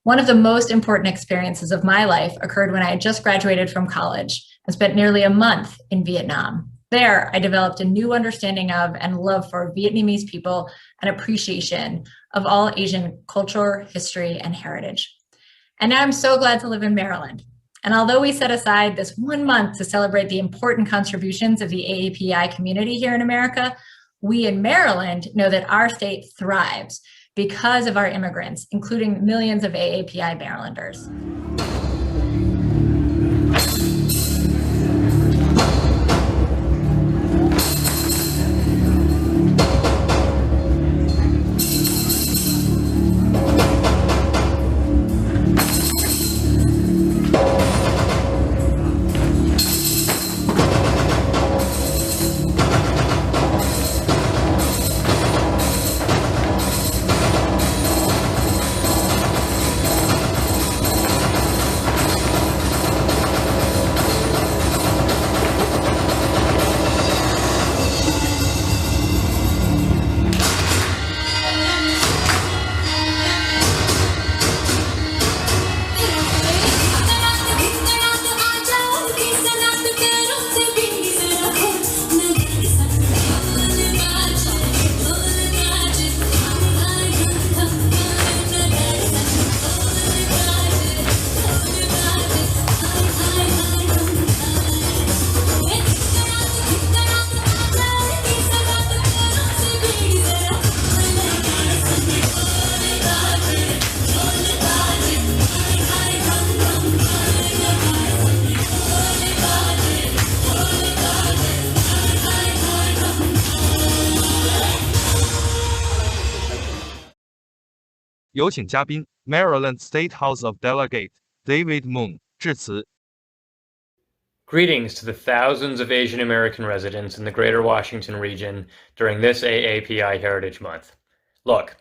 One of the most important experiences of my life occurred when I had just graduated from college and spent nearly a month in Vietnam. There, I developed a new understanding of and love for Vietnamese people and appreciation of all Asian culture, history, and heritage. And now I'm so glad to live in Maryland. And although we set aside this 1 month to celebrate the important contributions of the AAPI community here in America, we in Maryland know that our state thrives because of our immigrants, including millions of AAPI Marylanders.有请嘉宾 Maryland State House of Delegate David Moon 致辞。Greetings to the thousands of Asian American residents in the greater Washington region during this AAPI Heritage Month. Look,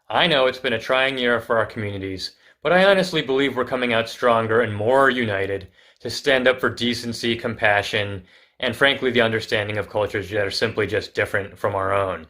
I know it's been a trying year for our communities, but I honestly believe we're coming out stronger and more united to stand up for decency, compassion, and frankly the understanding of cultures that are simply just different from our own.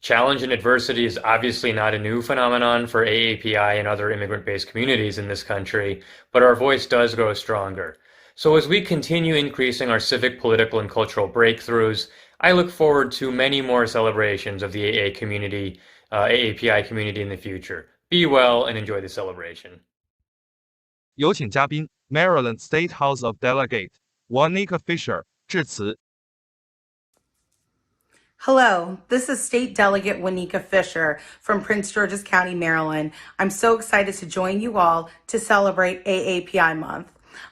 Challenge and adversity is obviously not a new phenomenon for AAPI and other immigrant-based communities in this country, but our voice does grow stronger. So as we continue increasing our civic, political, and cultural breakthroughs, I look forward to many more celebrations of the AAPI community in the future. Be well and enjoy the celebration. 有请嘉宾 Maryland State House of Delegate Wanika Fisher 致辞。Hello, this is State Delegate Wanika Fisher from Prince George's County, Maryland. I'm so excited to join you all to celebrate AAPI Month.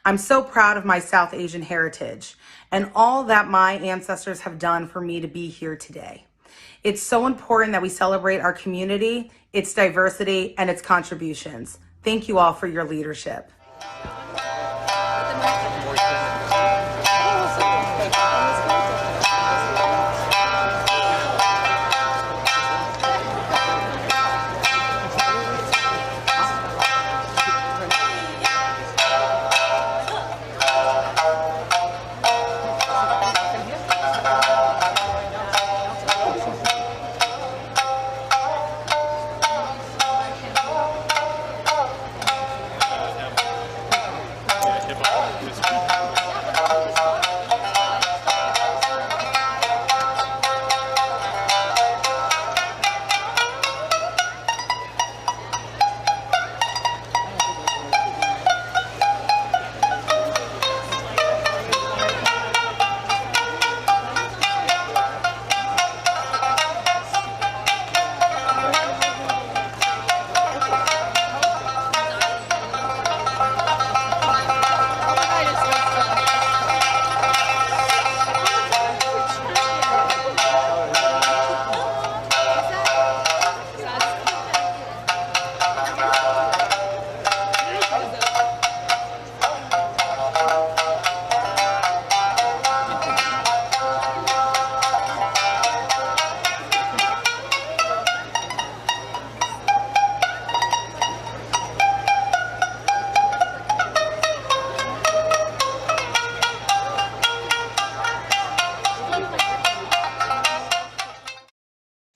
I'm so proud of my South Asian heritage and all that my ancestors have done for me to be here today. It's so important that we celebrate our community, its diversity, and its contributions. Thank you all for your leadership. Hip hop.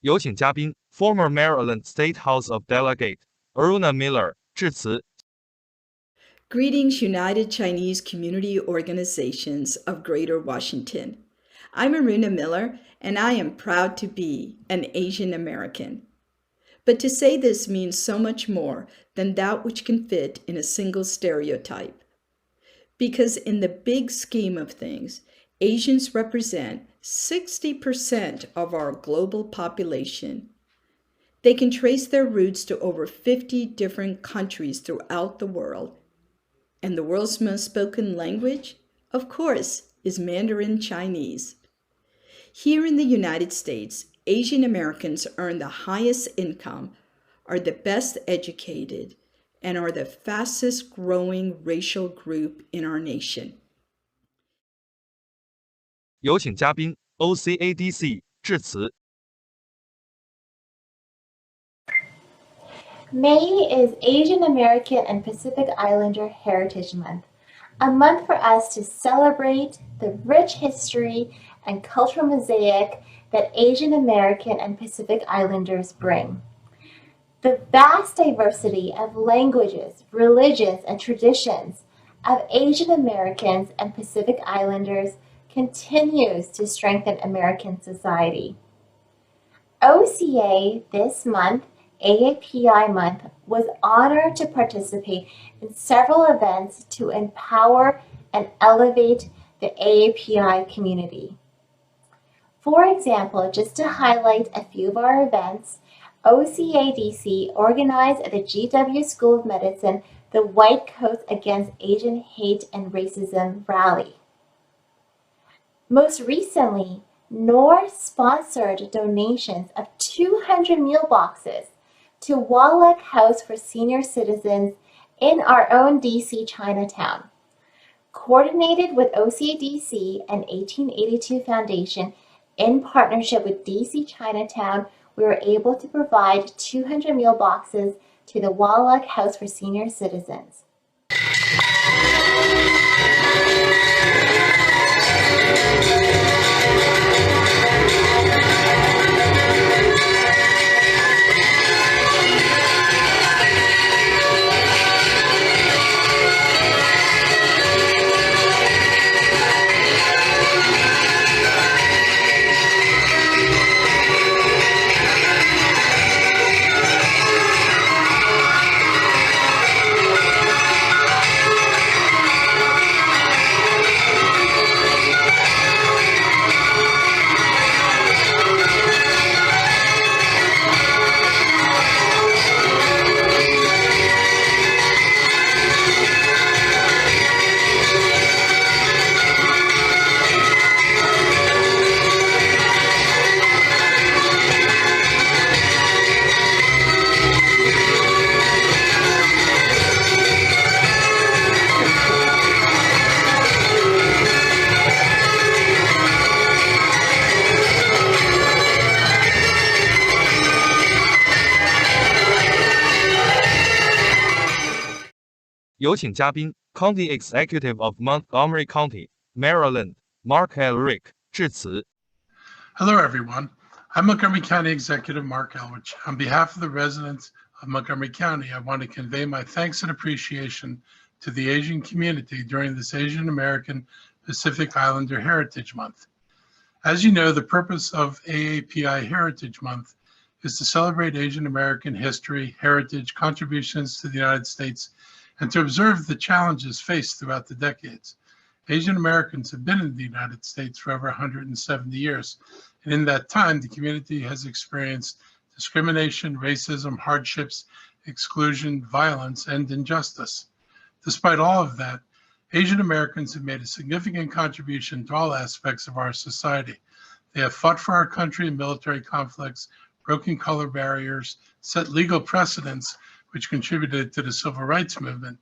有请嘉宾 Former Maryland State House of Delegate Aruna Miller 致辞。Greetings, United Chinese Community Organizations of Greater Washington. I'm Aruna Miller, and I am proud to be an Asian American. But to say this means so much more than that which can fit in a single stereotype. Because in the big scheme of things, Asians represent 60% of our global population. They can trace their roots to over 50 different countries throughout the world. And the world's most spoken language, of course, is Mandarin Chinese. Here in the United States, Asian Americans earn the highest income, are the best educated, and are the fastest growing racial group in our nation. 有请嘉宾 OCADC 致辞。May is Asian American and Pacific Islander Heritage Month, a month for us to celebrate the rich history and cultural mosaic that Asian American and Pacific Islanders bring. The vast diversity of languages, religions, and traditions of Asian Americans and Pacific Islanders continues to strengthen American society. OCA this month, AAPI Month, was honored to participate in several events to empower and elevate the AAPI community. For example, just to highlight a few of our events, OCADC organized at the GW School of Medicine the White Coats Against Asian Hate and Racism rally. Most recently, NOR sponsored donations of 200 meal boxes to Wallach House for Senior Citizens in our own DC Chinatown. Coordinated with OCADC and 1882 Foundation in partnership with DC Chinatown, we were able to provide 200 meal boxes to the Wallach House for Senior Citizens.有请嘉宾 County Executive of Montgomery County, Maryland, Mark Elrick 致辞。Hello, everyone. I'm Montgomery County Executive Mark Elrich. On behalf of the residents of Montgomery County, I want to convey my thanks and appreciation to the Asian community during this Asian American Pacific Islander Heritage Month. As you know, the purpose of AAPI Heritage Month is to celebrate Asian American history, heritage, contributions to the United States, and to observe the challenges faced throughout the decades. Asian Americans have been in the United States for over 170 years, and in that time, the community has experienced discrimination, racism, hardships, exclusion, violence, and injustice. Despite all of that, Asian Americans have made a significant contribution to all aspects of our society. They have fought for our country in military conflicts, broken color barriers, set legal precedents, which contributed to the civil rights movement,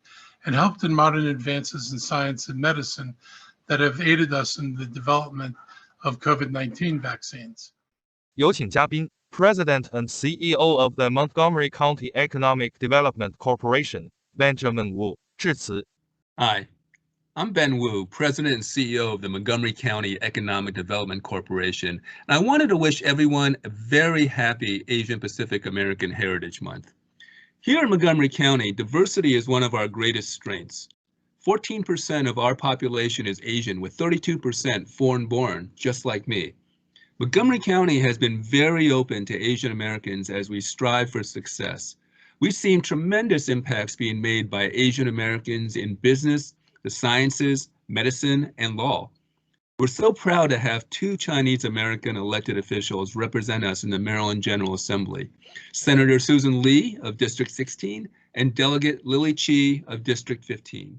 and helped in modern advances in science and medicine that have aided us in the development of COVID-19 vaccines. 有请嘉宾 President and CEO of the Montgomery County Economic Development Corporation, Benjamin Wu 致辞。Hi, I'm Ben Wu, President and CEO of the Montgomery County Economic Development Corporation, and I wanted to wish everyone a very happy Asian Pacific American Heritage Month. Here in Montgomery County, diversity is one of our greatest strengths. 14% of our population is Asian, with 32% foreign-born, just like me. Montgomery County has been very open to Asian Americans as we strive for success. We've seen tremendous impacts being made by Asian Americans in business, the sciences, medicine, and law. We're so proud to have 2 Chinese American elected officials represent us in the Maryland General Assembly, Senator Susan Lee of District 16 and Delegate Lily Chi of District 15.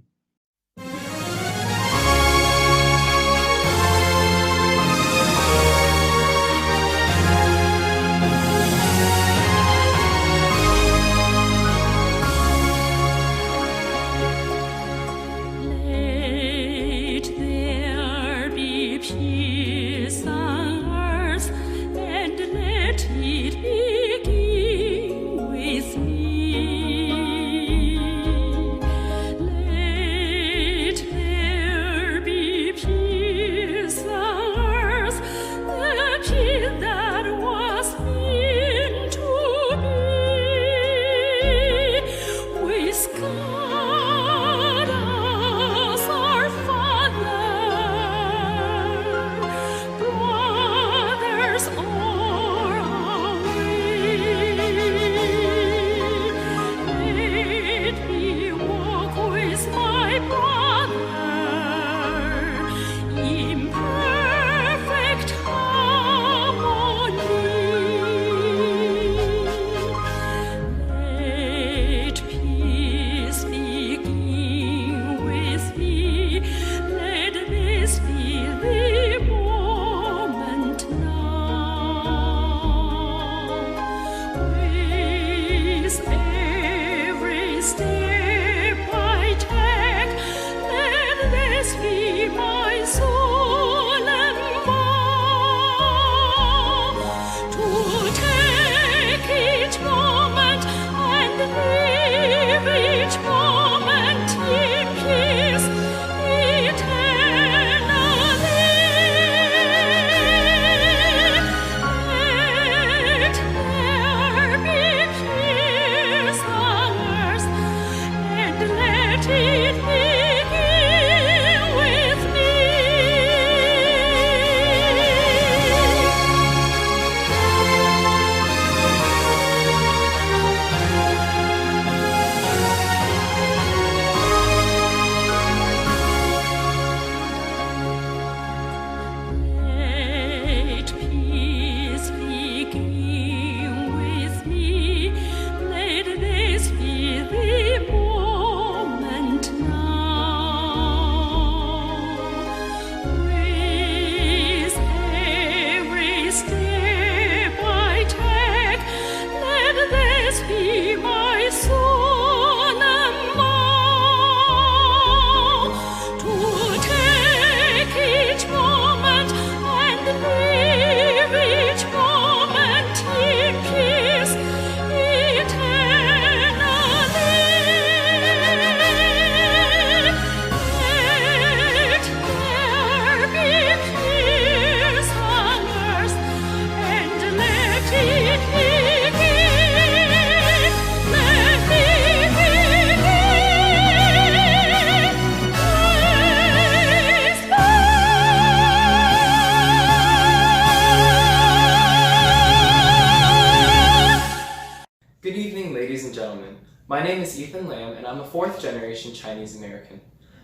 My name is Ethan Lamb, and I'm a 4th-generation Chinese American.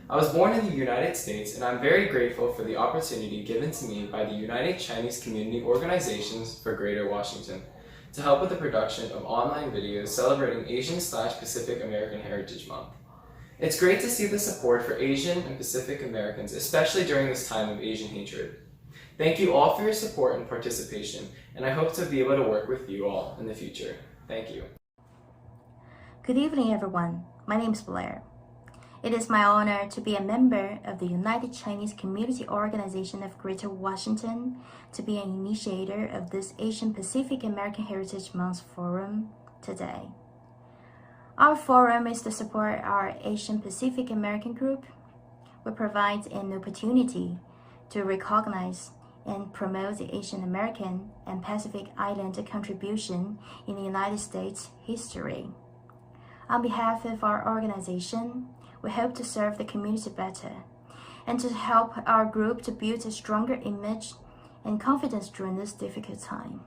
I was born in the United States, and I'm very grateful for the opportunity given to me by the United Chinese Community Organizations for Greater Washington to help with the production of online videos celebrating Asian/Pacific American Heritage Month. It's great to see the support for Asian and Pacific Americans, especially during this time of Asian hatred. Thank you all for your support and participation, and I hope to be able to work with you all in the future. Thank you. Good evening, everyone. My name is Blair. It is my honor to be a member of the United Chinese Community Organization of Greater Washington, to be an initiator of this Asian Pacific American Heritage Month Forum today. Our forum is to support our Asian Pacific American group, will provide an opportunity to recognize and promote the Asian American and Pacific Islander contribution in the United States history. On behalf of our organization, we hope to serve the community better and to help our group to build a stronger image and confidence during this difficult time.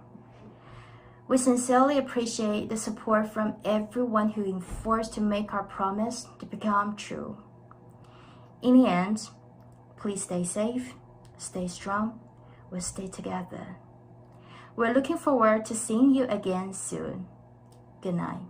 We sincerely appreciate the support from everyone who enforced to make our promise to become true. In the end, please stay safe, stay strong, we'll stay together. We're looking forward to seeing you again soon. Good night.